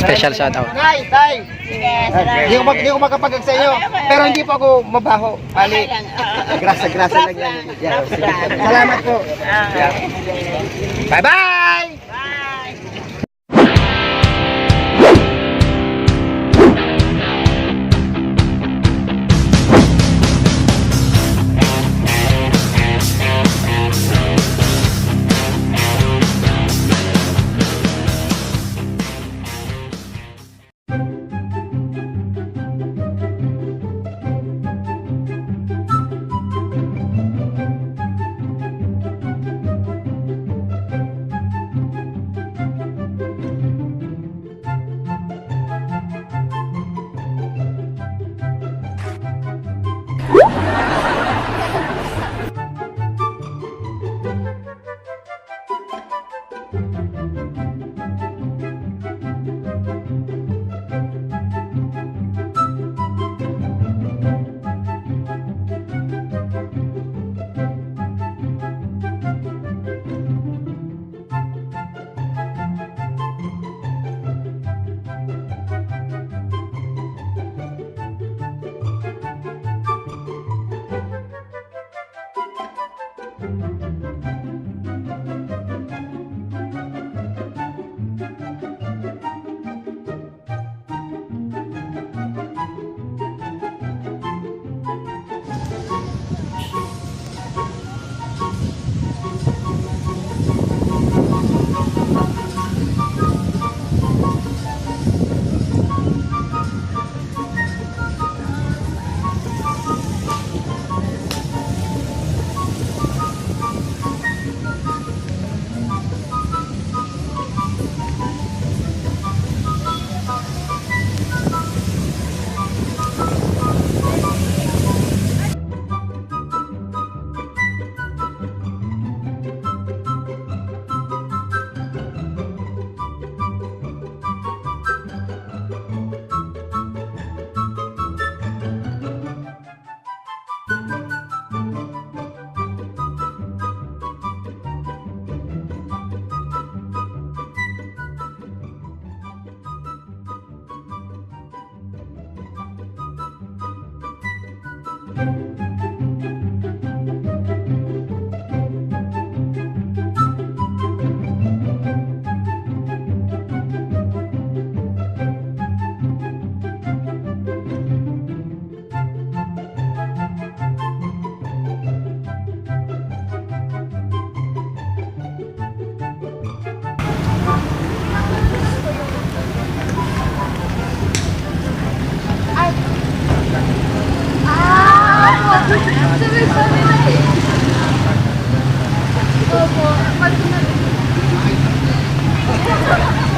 Special shout out. Nay, tay. Hindi ko makapagag sa inyo. Pero hindi po ako mabaho. Bali, grasa-grasa lang yan. Yeah, sige. Salamat po. Yeah. Bye-bye!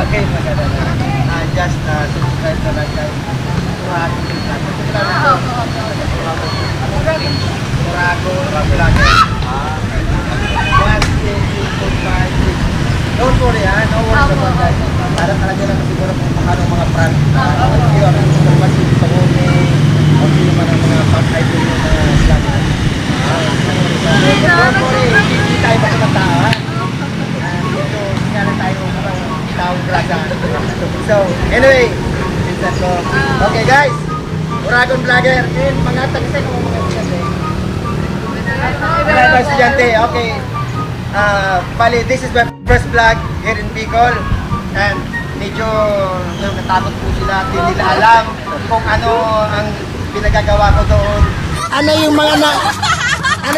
Okay, maganda na. Just subscribe na lang guys. Murago lang. Don't worry ha, no worries about guys. Para talaga lang siguro kung paano mga prank. Hindi ako super masin sa huli. O sino man ang mga pang-idol yung mga slug. Don't worry, hindi tayo makamata ha. So, anyway, okay guys, Uragon Vlogger and mga tagisay kung mga estudyante. Okay, bali, this is my first vlog here in Bicol and medyo natakot po sila, hindi nila alam kung ano ang pinagagawa ko doon. Ano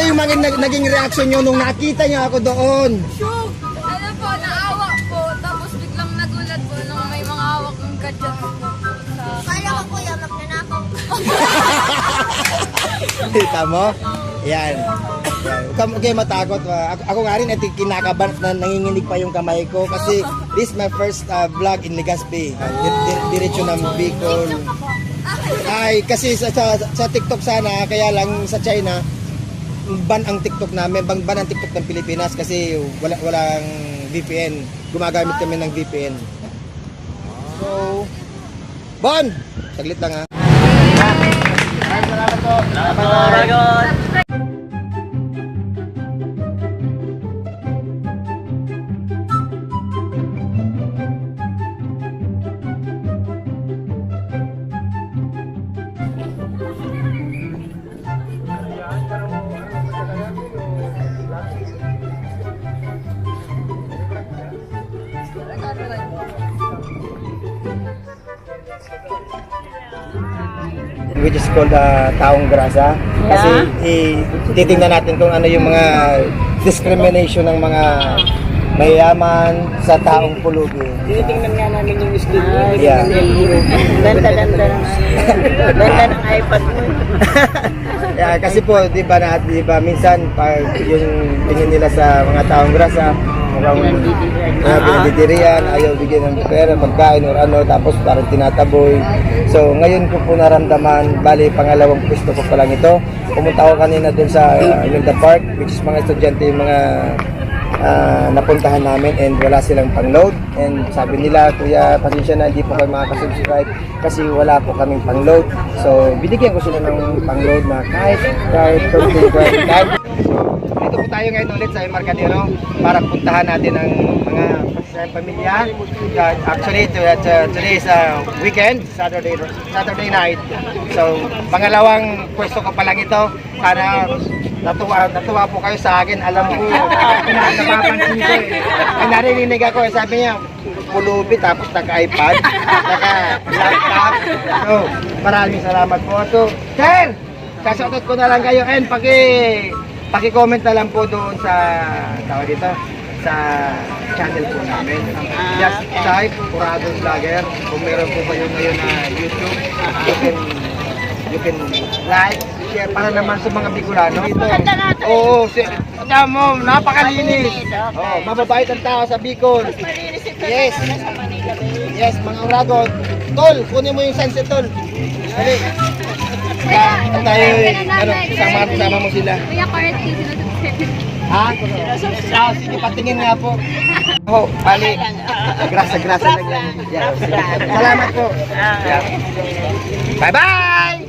yung mga naging reaction nyo nung nakita nyo ako doon? Shook! Ano po, naawa po. Tapos biglang nagulat po nung may mga hawak ng gadgets po. Kala ko po yung magnanakaw. Kita mo? Yan. Huwag kayo matakot. Ako nga rin, kinakabahan na nanginginig pa yung kamay ko kasi this is my first vlog in Legazpi. Diretso ng Bicol. Ay, kasi sa TikTok sana, kaya lang sa China, ban ang TikTok namin, ban ang TikTok ng Pilipinas kasi walang VPN. Gumagamit kami ng VPN. So, Bon! Saglit lang ha. Salamat po. Salamat po. which is called Taong Grasa. Kasi titingnan natin kung ano yung mga discrimination ng mga mayayaman sa taong pulubi. Tinitingnan nga namin yung studio. Yeah. Ganda-ganda ng ganda ng iPad mo. Yeah, kasi po, di ba minsan pag yung tingin nila sa mga taong grasa, mukhang pinagdidirian, ayaw bigyan ng pera, pagkain or ano, tapos parang tinataboy. So, ngayon ko po naramdaman, bali, pangalawang pwesto ko pa lang ito. Pumunta ako kanina dun sa Linda Park, which is mga estudyante, yung mga napuntahan namin and wala silang pang-load. And sabi nila, kuya, pasensya na, hindi po kayo makakasubscribe kasi wala po kaming pang-load. So, binigyan ko sila ng pang-load na kahit konting. Dito po tayo ngayon ulit sa Embarcadero para puntahan natin ang mga pamilya. Actually, today is weekend, Saturday night. So, pangalawang pwesto ko pa lang ito. Sana natuwa po kayo sa akin. Alam ko, napapansin ko eh. Ay, narinig ako, sabi niya, pulubi tapos naka-iPad, naka-laptop. So, maraming salamat po. So, sir, kasautot ko na lang kayo and paki-comment na lang po doon sa tawag dito sa channel po namin. Just type Uradong Vlogger. Kung meron po kayo ngayon na YouTube, you can like, share para naman sa mga Bicolano. Oo, tama mo, napakalinis. Oh, mababait ang tao sa Bicol. Yes. Yes, mga Uragon. Tol, kunin mo yung sunset, tol. Dali. Tayo, sama mo sila. Kuya Carty, sinasubscribe. Ha? Sige, patingin nga po. Oh, bali. Grasa lang yan. Yeah, sige. Salamat po. Yeah. Bye-bye!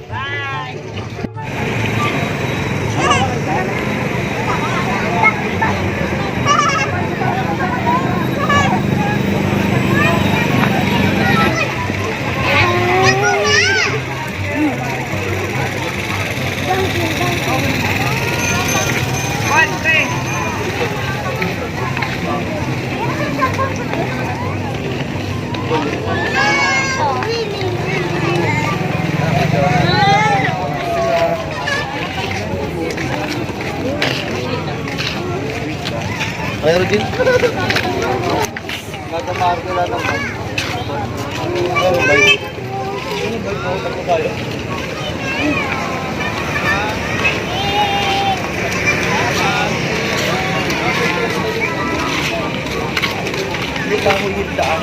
Mayroon din. Natamar ko lang naman. Hindi ka ko yung daan.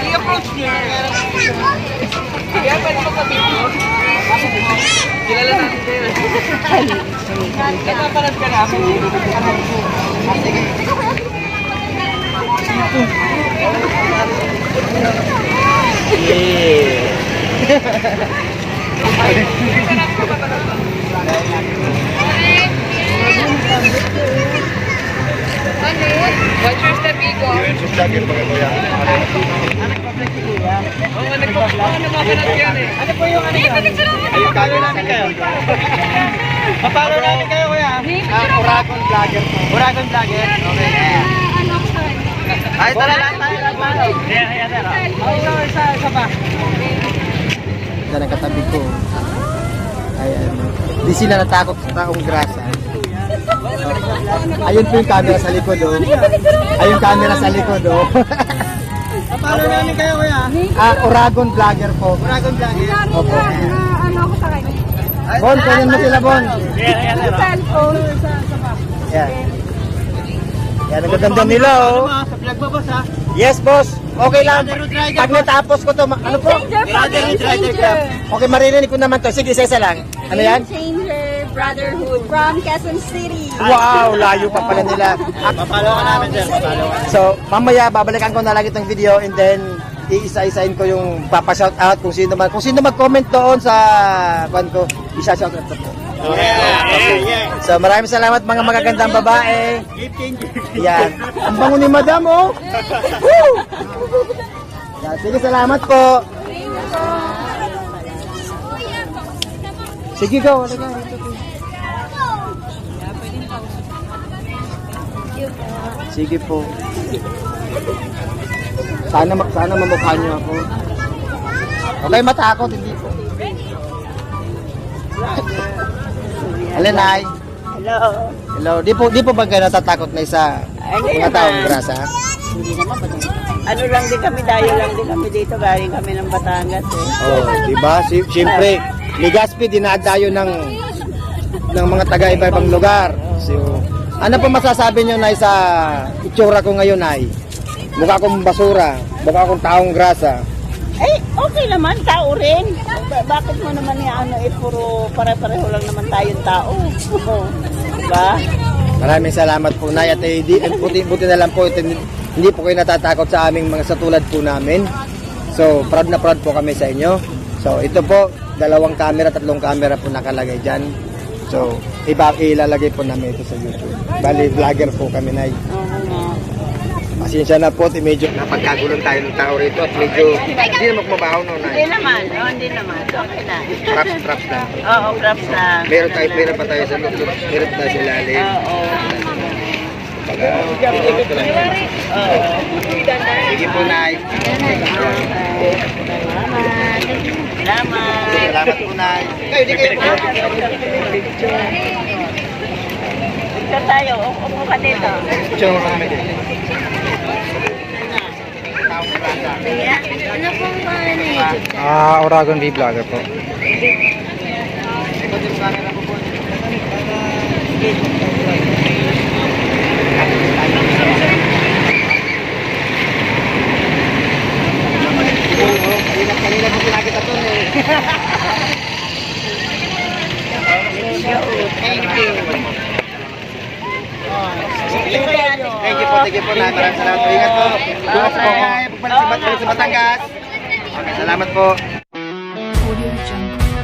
I-approach niya. Kaya pwede mo kami mo. Kilala natin kayo. Nakapalat ka namin. What's your step, Igo? Ano po yung ano yan? Ayun, kagawin namin kayo. Papalo namin kayo, kuya. Uragon Vlogger po. Uragon Vlogger. Okay. Ano ako sa kanya? Ay, tara lang. Kaya, tara. Isa pa. Diyan ang katabi ko. Ayan. Di sila natakot sa taong grasa. Ayun po yung camera sa likod, oh. Ayun camera sa likod, oh. Papalo namin kayo, kuya. Uragon Vlogger po. Uragon Vlogger. Opo. Ano ako sa kanya? Bon, kunin mo sila, Bon. Kaya, tara. Cellphone. Yan. Yan, ang gaganda nila, oh. Sa vlog ba, boss, ha? Yes, boss. Okay lang. Pag natapos ko to, ano po? Rider Club. Okay, maririnig ko naman to. Sige, isa lang. Ano yan? Changer Brotherhood from Quezon City. Wow, layo pa pala nila. Papalo ka namin dyan. Papalo ka. So, mamaya babalikan ko na lang itong video and then iisa-isain ko yung papa-shout out kung sino mag-comment doon sa kwan ko, isa-shout out ko po. Okay. So maraming salamat mga magagandang babae. Yan. Ang bango ni Madam, oh. Woo! Yan. Sige, salamat po. Sige, go. Sige po. Sana mamukha niyo ako. Okay, matakot, hindi po. Hello, Nay. Hello. Hello. Di po ba kayo natatakot na isa mga taong grasa? Hindi naman. Ano lang din kami, dayo lang din kami dito. Galing kami ng Batangas eh. Oh, di ba? Siyempre, Legazpi dinadayo ng mga taga iba-ibang lugar. So, ano po masasabi niyo na sa itsura ko ngayon, Nay? Mukha akong basura, mukha akong taong grasa. Eh, okay naman, tao rin. Bakit mo naman puro pare-pareho lang naman tayong tao. Diba? Maraming salamat po, Nay. At buti na lang po, hindi po kayo natatakot sa aming mga satulad po namin. So, proud na proud po kami sa inyo. So, ito po, 2 camera, 3 camera po nakalagay dyan. So, ilalagay po namin ito sa YouTube. Bali, vlogger po kami, Nay. Oo nga. Pasensya na po, medyo napagkagulong tayo ng tao rito at medyo hindi na magmabaho, no, Hindi Nay. naman. Hindi naman. Okay na. Traps lang. Oo, crafts na. Meron pa tayo sa loob, meron pa tayo sa ilalim. Oo. Sige po, Nay. Salamat. Salamat po, Nay. Kayo, di kayo po. Dito tayo. Upo ka dito. Picture kami. Ano pong pangalan ng YouTube? Oragon V-Vlogger po. Kanina po pinakita to eh. Thank you. Thank you po, Nay. Maraming salamat po. Ingat po. Bukas po ako. Pagbalik sa Batangas. Okay, salamat po. Audio Jungle.